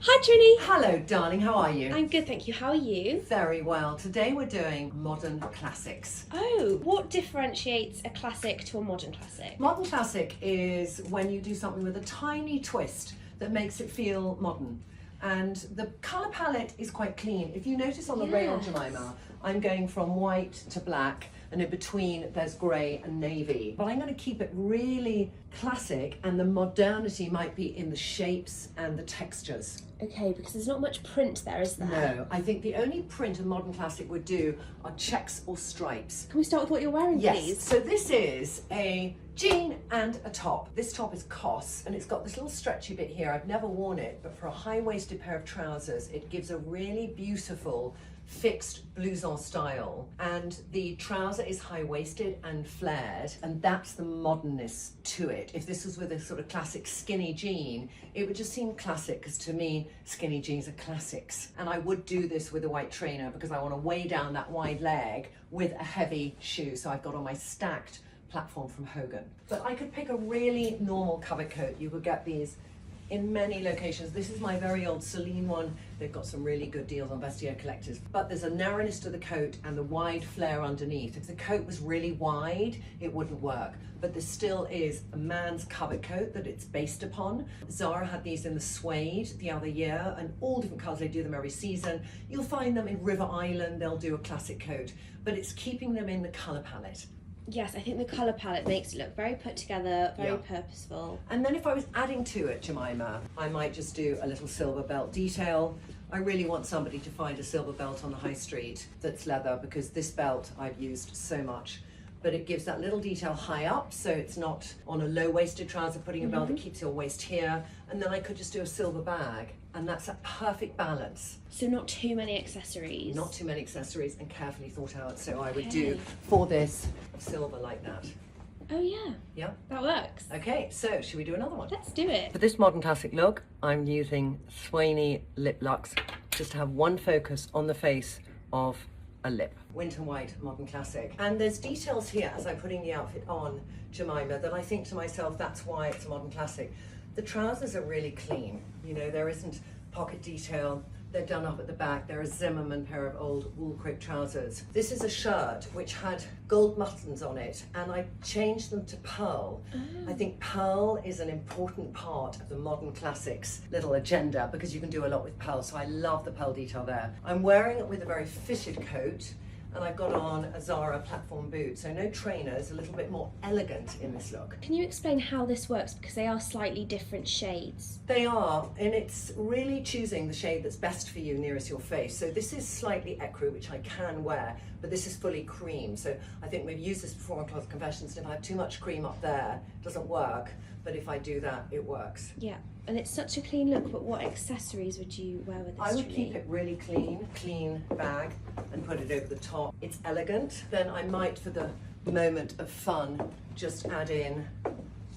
Hi Trinny! Hello darling, how are you? I'm good, thank you. How are you? Very well. Today we're doing modern classics. Oh, what differentiates a classic to a modern classic? Modern classic is when you do something with a tiny twist that makes it feel modern. And the colour palette is quite clean. If you notice on the rail, Jemima, I'm going from white to black, and in between there's grey and navy. But I'm going to keep it really classic, and the modernity might be in the shapes and the textures. Okay, because there's not much print there, is there? No, I think the only print a modern classic would do are checks or stripes. Can we start with what you're wearing, please? Yes, so this is a jean and a top. This top is COS and it's got this little stretchy bit here. I've never worn it, but for a high-waisted pair of trousers, it gives a really beautiful fixed blouson style, and the trouser is high-waisted and flared, and that's the modernness to it. If this was with a sort of classic skinny jean, it would just seem classic, because to me skinny jeans are classics. And I would do this with a white trainer because I want to weigh down that wide leg with a heavy shoe. So I've got on my stacked platform from Hogan. But I could pick a really normal covered coat. You could get these in many locations. This is my very old Celine one. They've got some really good deals on Vestiaire Collectors. But there's a narrowness to the coat and the wide flare underneath. If the coat was really wide, it wouldn't work. But there still is a man's covered coat that it's based upon. Zara had these in the suede the other year, and all different colours. They do them every season. You'll find them in River Island. They'll do a classic coat, but it's keeping them in the colour palette. Yes, I think the colour palette makes it look very put together, very purposeful. And then if I was adding to it, Jemima, I might just do a little silver belt detail. I really want somebody to find a silver belt on the high street that's leather, because this belt I've used so much. But it gives that little detail high up, so it's not on a low-waisted trouser putting a belt that keeps your waist here. And then I could just do a silver bag, and that's a perfect balance. So not too many accessories. Not too many accessories, and carefully thought out. So I would do, for this, silver like that. Oh yeah. Yeah? That works. Okay, so should we do another one? Let's do it. For this modern classic look, I'm using Swany Lip Lux, just to have one focus on the face of a lip. Winter white, modern classic. And there's details here as I'm putting the outfit on, Jemima, that I think to myself, that's why it's a modern classic. The trousers are really clean. You know, there isn't pocket detail. They're done up at the back. They're a Zimmermann pair of old wool crepe trousers. This is a shirt which had gold buttons on it, and I changed them to pearl. I think pearl is an important part of the modern classics little agenda, because you can do a lot with pearl, so I love the pearl detail there. I'm wearing it with a very fitted coat, and I've got on a Zara platform boot, so no trainers, a little bit more elegant in this look. Can you explain how this works, because they are slightly different shades? They are, and it's really choosing the shade that's best for you, nearest your face. So this is slightly ecru, which I can wear, but this is fully cream. So I think we've used this before on Cloth Confessions, and if I have too much cream up there, it doesn't work. But if I do that, it works. Yeah, and it's such a clean look, but what accessories would you wear with this? I would keep it really clean bag, and put it over the top. It's elegant. Then I might, for the moment of fun, just add in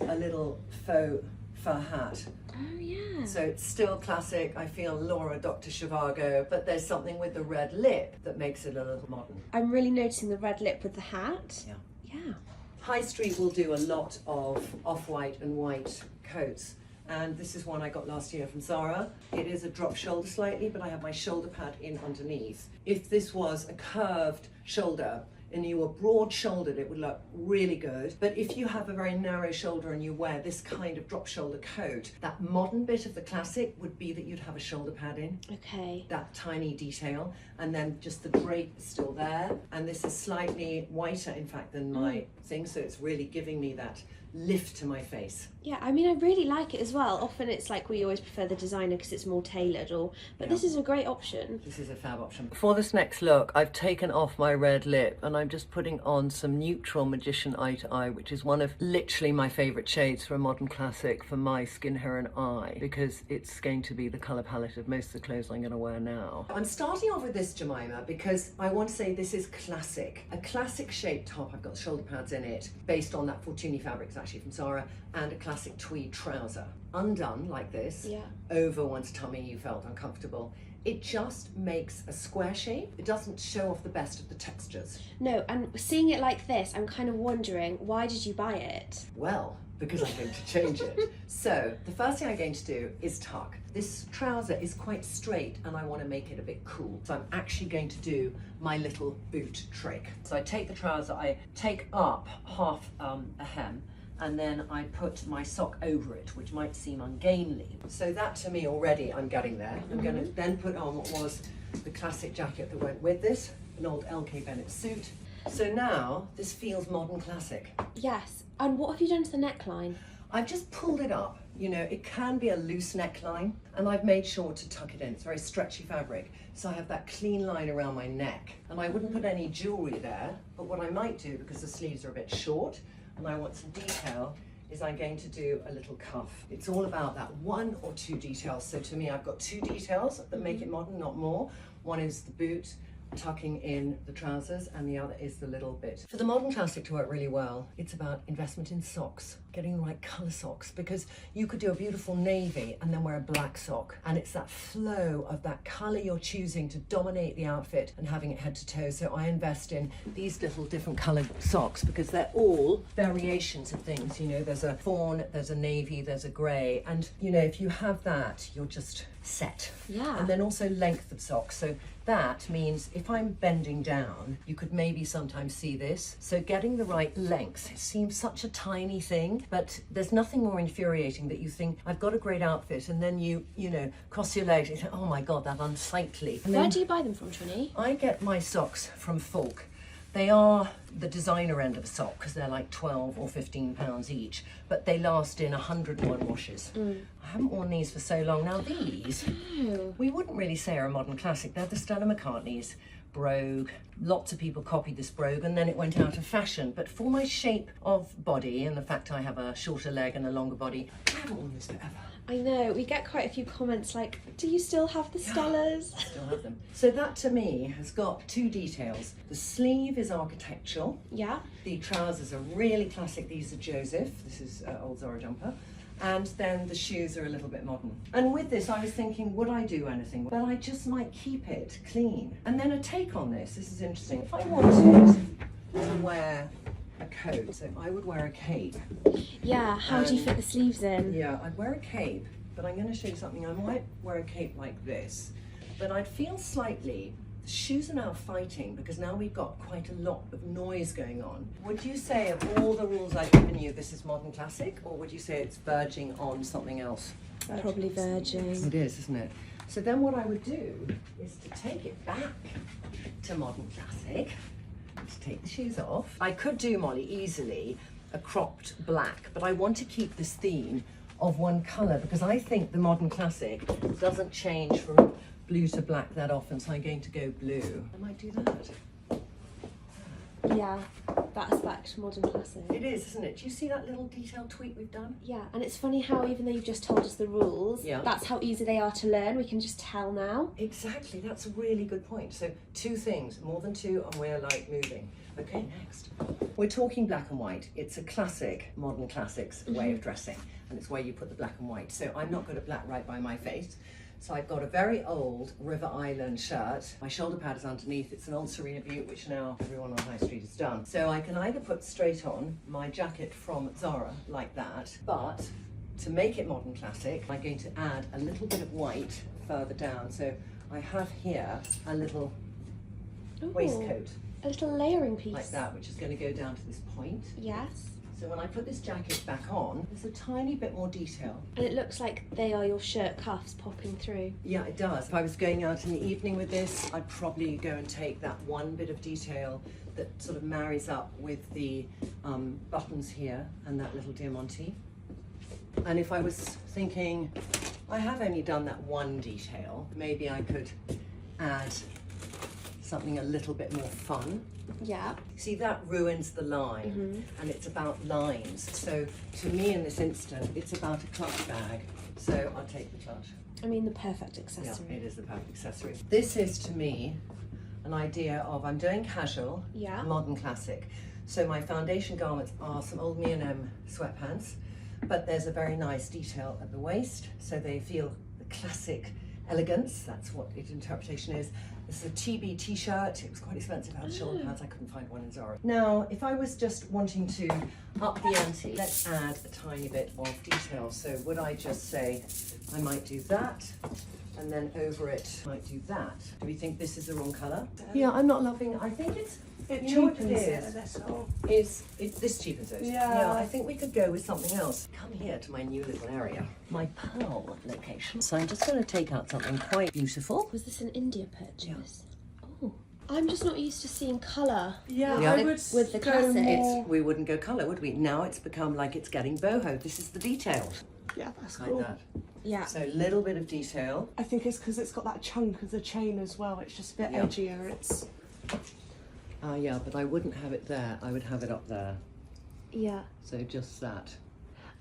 a little faux fur hat. Oh yeah. So it's still classic. I feel Laura Dr. Zhivago, but there's something with the red lip that makes it a little modern. I'm really noticing the red lip with the hat. Yeah. Yeah. High Street will do a lot of off-white and white coats, and this is one I got last year from Zara. It is a drop shoulder slightly, but I have my shoulder pad in underneath. If this was a curved shoulder and you were broad-shouldered, it would look really good. But if you have a very narrow shoulder and you wear this kind of drop shoulder coat, that modern bit of the classic would be that you'd have a shoulder pad in. Okay. That tiny detail, and then just the drape is still there. And this is slightly whiter, in fact, than my thing, so it's really giving me that lift to my face. Yeah, I mean, I really like it as well. Often it's like we always prefer the designer because it's more tailored, but this is a great option. This is a fab option. For this next look, I've taken off my red lip and I'm just putting on some neutral Magician Eye to Eye, which is one of literally my favourite shades for a modern classic for my skin, hair and eye, because it's going to be the colour palette of most of the clothes I'm going to wear now. I'm starting off with this, Jemima, because I want to say this is classic. A classic shaped top. I've got shoulder pads in it, based on that Fortuny fabric. It's actually from Zara, and a classic tweed trouser. Undone like this, over one's tummy, you felt uncomfortable. It just makes a square shape. It doesn't show off the best of the textures. No, and seeing it like this, I'm kind of wondering, why did you buy it? Well, because I'm going to change it. So the first thing I'm going to do is tuck. This trouser is quite straight and I want to make it a bit cool. So I'm actually going to do my little boot trick. So I take the trouser, I take up half a hem, and then I put my sock over it, which might seem ungainly. So that to me already, I'm getting there. I'm going to then put on what was the classic jacket that went with this, an old LK Bennett suit. So now this feels modern classic. Yes, and what have you done to the neckline? I've just pulled it up. You know, it can be a loose neckline, and I've made sure to tuck it in. It's very stretchy fabric, so I have that clean line around my neck. And I wouldn't put any jewelry there, but what I might do, because the sleeves are a bit short and I want some detail, is I'm going to do a little cuff. It's all about that 1 or 2 details. So to me, I've got 2 details that make it modern, not more. One is the boot, tucking in the trousers, and the other is the little bit. For the modern classic to work really well, it's about investment in socks, getting the right colour socks, because you could do a beautiful navy and then wear a black sock, and it's that flow of that colour you're choosing to dominate the outfit and having it head to toe. So I invest in these little different coloured socks because they're all variations of things. You know, there's a fawn, there's a navy, there's a grey, and you know, if you have that, you're just set. Yeah. And then also length of socks. So that means if I'm bending down, you could maybe sometimes see this. So getting the right length, it seems such a tiny thing, but there's nothing more infuriating that you think, I've got a great outfit, and then you know, cross your legs, you think, oh my God, that's unsightly. And Where then do you buy them from, Trinny? I get my socks from Folk. They are the designer end of a sock because they're like 12 or 15 pounds each, but they last in 101 washes. I haven't worn these for so long. Now these, we wouldn't really say are a modern classic. They're the Stella McCartney's brogue. Lots of people copied this brogue and then it went out of fashion. But for my shape of body and the fact I have a shorter leg and a longer body, I haven't worn this forever. I know, we get quite a few comments like, do you still have the Stellas? I still have them. So that to me has got 2 details. The sleeve is architectural. Yeah. The trousers are really classic. These are Joseph. This is old Zara jumper. And then the shoes are a little bit modern. And with this, I was thinking, would I do anything? But I just might keep it clean. And then a take on this is interesting. If I wanted to wear a coat, so I would wear a cape. Yeah, how do you fit the sleeves in? Yeah, I'd wear a cape, but I'm going to show you something. I might wear a cape like this, but I'd feel slightly, the shoes are now fighting because now we've got quite a lot of noise going on. Would you say of all the rules I've given you, this is modern classic, or would you say it's verging on something else? Probably verging. It is, isn't it? So then what I would do is to take it back to modern classic, to take the shoes off. I could do, Molly, easily a cropped black, but I want to keep this theme of one colour because I think the modern classic doesn't change from blue to black that often, so I'm going to go blue. I might do that. Yeah, that's back to modern classic. It is, isn't it? Do you see that little detailed tweak we've done? Yeah, and it's funny how even though you've just told us the rules, that's how easy they are to learn. We can just tell now. Exactly, that's a really good point. So 2 things, more than 2, and we're like moving. Okay, next. We're talking black and white. It's a classic, modern classics way of dressing, and it's where you put the black and white. So I'm not good at black right by my face. So I've got a very old River Island shirt. My shoulder pad is underneath. It's an old Serena Butte, which now everyone on High Street has done. So I can either put straight on my jacket from Zara like that, but to make it modern classic, I'm going to add a little bit of white further down. So I have here a little waistcoat. A little layering piece. Like that, which is going to go down to this point. Yes. So when I put this jacket back on, there's a tiny bit more detail. And it looks like they are your shirt cuffs popping through. Yeah, it does. If I was going out in the evening with this, I'd probably go and take that one bit of detail that sort of marries up with the buttons here and that little diamante. And if I was thinking, I have only done that one detail, maybe I could add something a little bit more fun. Yeah. See, that ruins the line, and it's about lines. So to me in this instant, it's about a clutch bag. So I'll take the clutch. I mean, the perfect accessory. Yeah, it is the perfect accessory. This is to me an idea of I'm doing casual, modern classic. So my foundation garments are some old M&M sweatpants, but there's a very nice detail at the waist, so they feel the classic elegance. That's what its interpretation is. This is a TB t-shirt. It was quite expensive. I had shoulder pads. I couldn't find one in Zara. Now, if I was just wanting to up the ante, let's add a tiny bit of detail. So would I just say, I might do that, and then over it, I might do that. Do we think this is the wrong colour? Yeah, I'm not loving it. I think it's, It you know what cheapens it a little. this cheapens it. Yeah. I think we could go with something else. Come here to my new little area, my pearl location. So I'm just going to take out something quite beautiful. Was this an India purchase? Oh, I'm just not used to seeing colour. Yeah, Yeah. I would With the go classic. more- We wouldn't go colour, would we? Now it's become like it's getting boho. This is the detail, Yeah, that's like cool. that. Yeah. So a little bit of detail. I think it's because it's got that chunk of the chain as well. It's just a bit Yeah. edgier. It's Yeah, but I wouldn't have it there. I would have it up there. Yeah. So just that.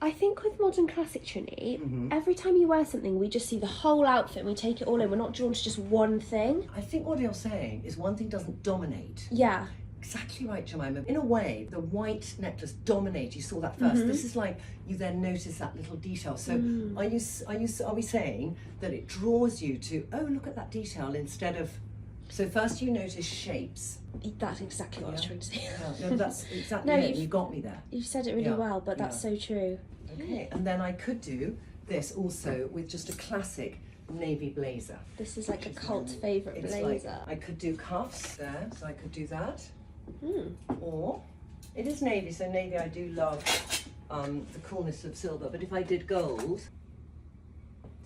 I think with modern classic, Trinny, Mm-hmm. every time you wear something, we just see the whole outfit and we take it all in. We're not drawn to just one thing. I think what you're saying is one thing doesn't dominate. Yeah. Exactly right, Jemima. In a way, the white necklace dominates. You saw that 1st This is like you then notice that little detail. So are we saying that it draws you to, oh, look at that detail instead of, so first you notice shapes. That's exactly what I was trying to say. No, that's exactly No, it. You got me there. You've said it really Yeah, well, but that's so true. Okay, and then I could do this also with just a classic navy blazer. This is like a Which is cult really- favourite it's blazer. Like, I could do cuffs there, so I could do that. Mm. Or, it is navy, so navy I do love the coolness of silver, but if I did gold,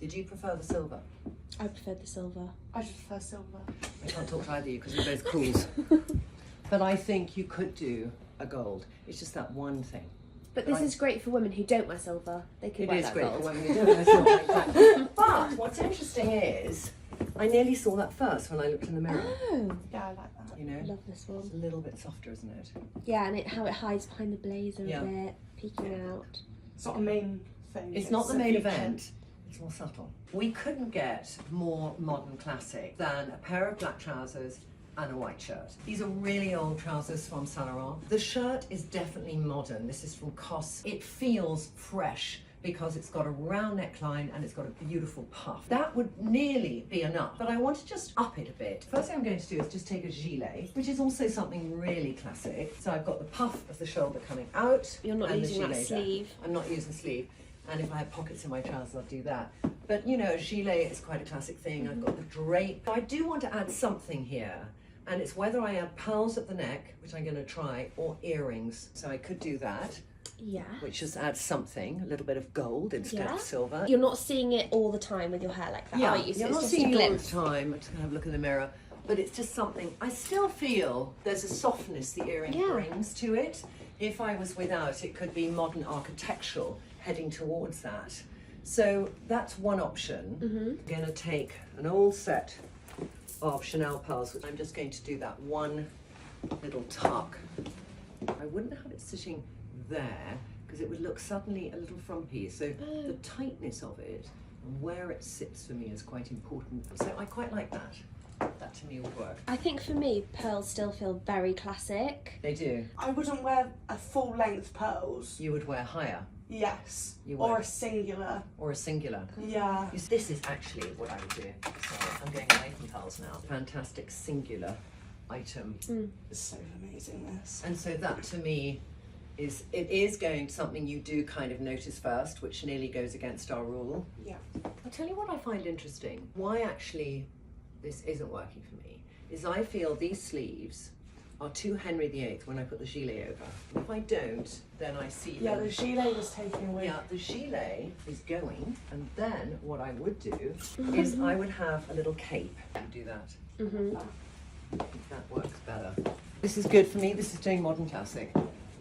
did you prefer the silver? I preferred the silver. I just prefer silver. I can't talk to either of you because we're both cools. But I think you could do a gold. It's just that one thing. But this is great for women who don't wear silver. They can It wear is that great gold. for women who don't wear silver, exactly. But what's interesting is, I nearly saw that first when I looked in the mirror. Oh, Yeah, I like that. You know, love this one. it's a little bit softer, isn't it? Yeah, and how it hides behind the blazer Yeah. a bit, peeking out. It's not a main thing. It's not the a main feature. event. It's more subtle. We couldn't get more modern classic than a pair of black trousers and a white shirt. These are really old trousers from Saint Laurent. The shirt is definitely modern. This is from COS. It feels fresh because it's got a round neckline and it's got a beautiful puff. That would nearly be enough, but I want to just up it a bit. First thing I'm going to do is just take a gilet, which is also something really classic. So I've got the puff of the shoulder coming out. You're not and the using that gilet there. sleeve. I'm not using sleeve. And if I have pockets in my trousers, I'll do that. But you know, a gilet is quite a classic thing. I've got the drape. I do want to add something here. And it's whether I add pearls at the neck, which I'm going to try, or earrings. So I could do that, Yeah. which just adds something, a little bit of gold instead Yeah. of silver. You're not seeing it all the time with your hair like that, are you? So you're it's not just seeing a it all the glimpse. time. I'm just going to have a look in the mirror. But it's just something, I still feel there's a softness the earring Yeah. brings to it. If I was without, it could be modern architectural, heading towards that. So that's one option. I'm going to take an old set of Chanel pearls, which I'm just going to do that one little tuck. I wouldn't have it sitting there because it would look suddenly a little frumpy. So the tightness of it and where it sits for me is quite important. So I quite like that. That to me would work. I think for me, pearls still feel very classic. They do. I wouldn't wear a full length pearls. You would wear higher Yes. You or would. a singular. or a singular. Yeah. This is actually what I would do. So I'm going away from pearls now. Fantastic singular item. It's so amazing, this. And so that to me is going something you do kind of notice first, which nearly goes against our rule. Yeah. I'll tell you what I find interesting. Why actually this isn't working for me is I feel these sleeves are too Henry VIII when I put the gilet over. And if I don't, then I see Yeah, them. the gilet was taken away. Yeah, the gilet is going, and then what I would do is I would have a little cape. Do that. I think that works better. This is good for me. This is doing modern classic.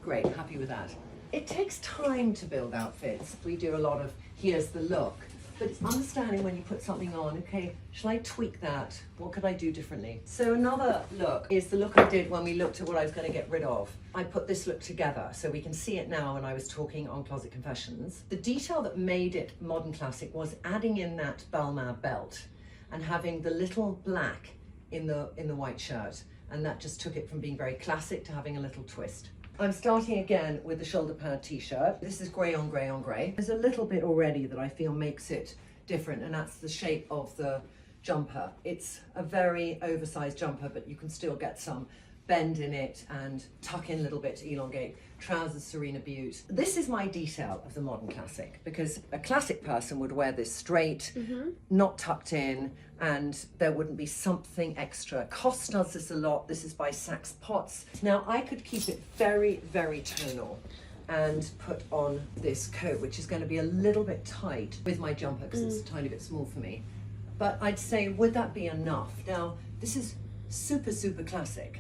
Great, happy with that. It takes time to build outfits. We do a lot of here's the look, but it's understanding when you put something on, okay, shall I tweak that? What could I do differently? So another look is the look I did when we looked at what I was going to get rid of. I put this look together so we can see it now when I was talking on Closet Confessions. The detail that made it modern classic was adding in that Balmain belt and having the little black in the white shirt, and that just took it from being very classic to having a little twist. I'm starting again with the shoulder pad t-shirt. This is grey on grey on grey. There's a little bit already that I feel makes it different, and that's the shape of the jumper. It's a very oversized jumper, but you can still get some bend in it and tuck in a little bit to elongate. Trousers, Serena Butte. This is my detail of the modern classic, because a classic person would wear this straight, not tucked in, and there wouldn't be something extra. Cos does this a lot. This is by Saks Potts. Now I could keep it very, very tonal and put on this coat, which is going to be a little bit tight with my jumper because it's a tiny bit small for me. But I'd say, would that be enough? Now, this is super, super classic.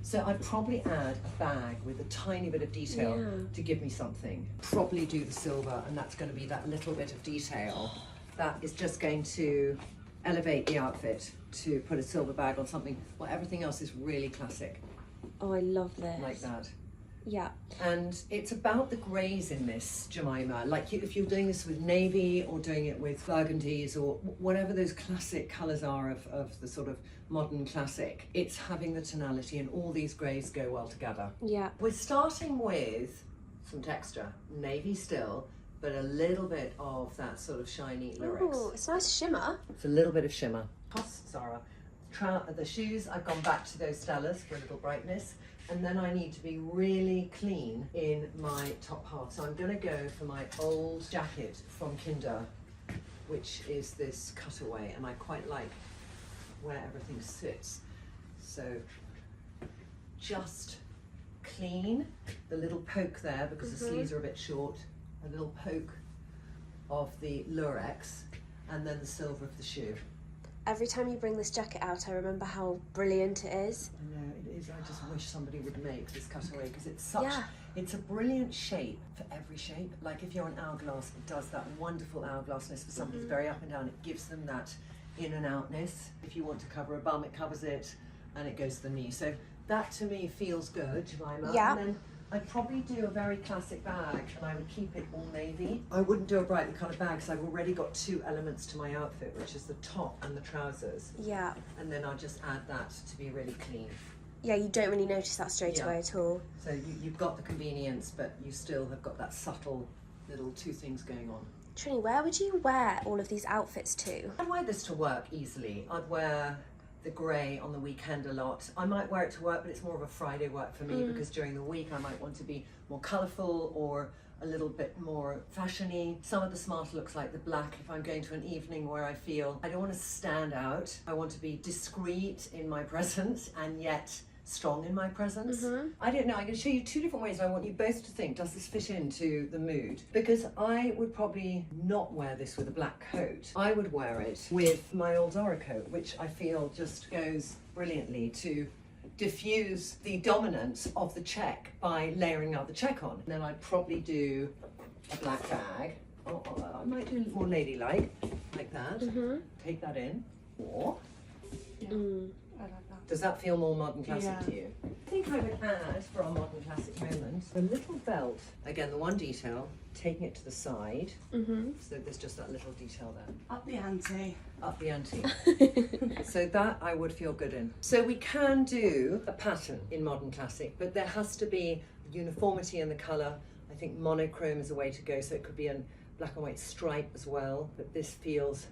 So I'd probably add a bag with a tiny bit of detail to give me something. Probably do the silver, and that's going to be that little bit of detail that is just going to elevate the outfit, to put a silver bag on something. Well, everything else is really classic. Oh, I love this. Like that. Yeah. And it's about the greys in this, Jemima. Like if you're doing this with navy or doing it with burgundies or whatever those classic colours are of the sort of modern classic, it's having the tonality, and all these greys go well together. Yeah. We're starting with some texture, navy still, but a little bit of that sort of shiny lyrics. Oh, it's a nice shimmer. It's a little bit of shimmer. Zara. The shoes, I've gone back to those Stellas for a little brightness. And then I need to be really clean in my top half. So I'm going to go for my old jacket from Kinder, which is this cutaway, and I quite like where everything sits. So just clean the little poke there, because the sleeves are a bit short, a little poke of the lurex, and then the silver of the shoe. Every time you bring this jacket out, I remember how brilliant it is. I know, it is. I just wish somebody would make this cutaway, because it's such, it's a brilliant shape for every shape. Like if you're an hourglass, it does that wonderful hourglassness. For somebody who's very up and down, it gives them that in and outness. If you want to cover a bum, it covers it, and it goes to the knee. So that to me feels good, Jemima. Yeah. And then I'd probably do a very classic bag, and I would keep it all navy. I wouldn't do a brightly coloured bag because I've already got two elements to my outfit, which is the top and the trousers. Yeah. And then I'll just add that to be really clean. Yeah, you don't really notice that straight away at all. So you've got the convenience, but you still have got that subtle little two things going on. Trinny, where would you wear all of these outfits to? I'd wear this to work easily. I'd wear the grey on the weekend a lot. I might wear it to work, but it's more of a Friday work for me, because during the week I might want to be more colourful or a little bit more fashiony. Some of the smarter looks like the black if I'm going to an evening where I feel I don't want to stand out. I want to be discreet in my presence and yet strong in my presence. I don't know, I'm going to show you two different ways. I want you both to think, does this fit into the mood? Because I would probably not wear this with a black coat. I would wear it with my old Zara coat, which I feel just goes brilliantly to diffuse the dominance of the check by layering out the check on. And then I'd probably do a black bag. I might do more ladylike, like that. Take that in. Or I like that. does that feel more modern classic to Yeah. you? I think I would add, for our modern classic moment, a little belt. Again, the one detail, taking it to the side. So there's just that little detail there. Up the ante. Up the ante. So that I would feel good in. So we can do a pattern in modern classic, but there has to be uniformity in the colour. I think monochrome is a way to go, so it could be a black and white stripe as well, but this feels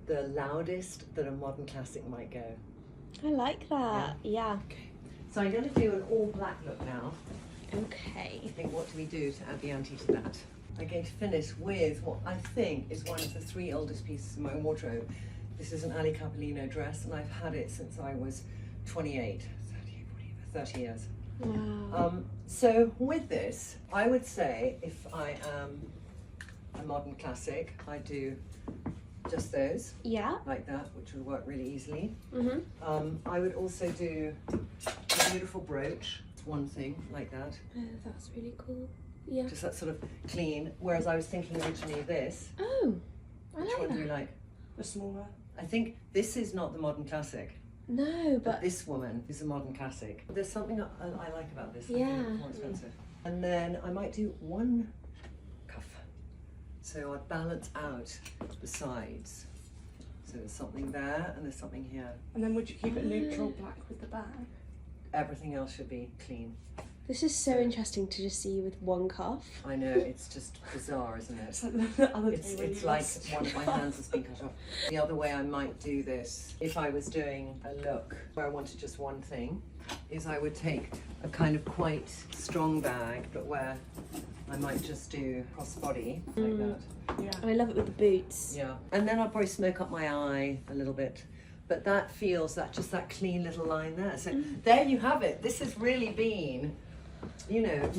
the loudest that a modern classic might go. I like that. Yeah. Okay. So I'm going to do an all black look now. Okay. I think, what do we do to add the ante to that? I'm going to finish with what I think is one of the three oldest pieces in my wardrobe. This is an Ali Capellino dress, and I've had it since I was 28, 30 years. Wow. So with this, I would say if I am a modern classic, I do just those, Yeah. like that, which would work really easily. I would also do a beautiful brooch, one thing, like that. Oh, that's really cool. Yeah. Just that sort of clean, whereas I was thinking originally of this. Oh, I Which like one that. do you like? The smaller. I think this is not the modern classic, No, but but this woman is a modern classic. There's something I like about this. I think Yeah. it's more expensive. And then I might do one cuff. So I balance out the sides. So there's something there and there's something here. And then would you keep it neutral black with the bag? Everything else should be clean. This is so interesting to just see you with one cuff. I know, it's just bizarre, isn't it? It's like the other day when It's you like lost one of my hands has been cut off. The other way I might do this, if I was doing a look where I wanted just one thing, is I would take a kind of quite strong bag, but where I might just do crossbody like that. Yeah. And I love it with the boots. Yeah, and then I'll probably smoke up my eye a little bit. But that feels just that clean little line there. So there you have it. This has really been, you know,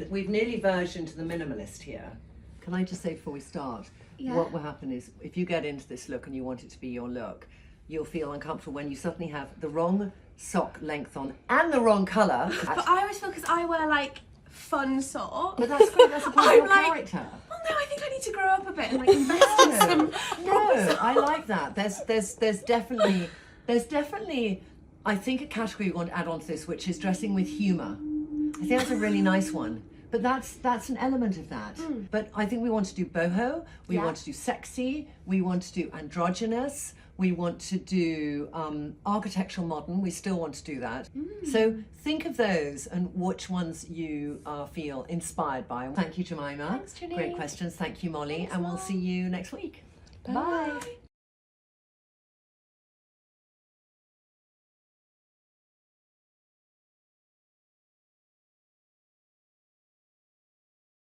we've nearly verged into the minimalist here. Can I just say before we start, what will happen is if you get into this look and you want it to be your look, you'll feel uncomfortable when you suddenly have the wrong sock length on and the wrong colour. But I always feel, because I wear like fun socks. But that's great, that's a part of your like, character. Oh no, I think I need to grow up a bit and like invest in some No, I like that. There's definitely, I think, a category we want to add on to this, which is dressing with humour. I think that's a really nice one. But that's an element of that. But I think we want to do boho, we want to do sexy, we want to do androgynous, we want to do architectural modern, we still want to do that. So think of those and which ones you feel inspired by. Thank you, Jemima. Thanks, Trinny. Great questions. Thank you, Molly. Thanks, and we'll Mom. see you next week. Bye.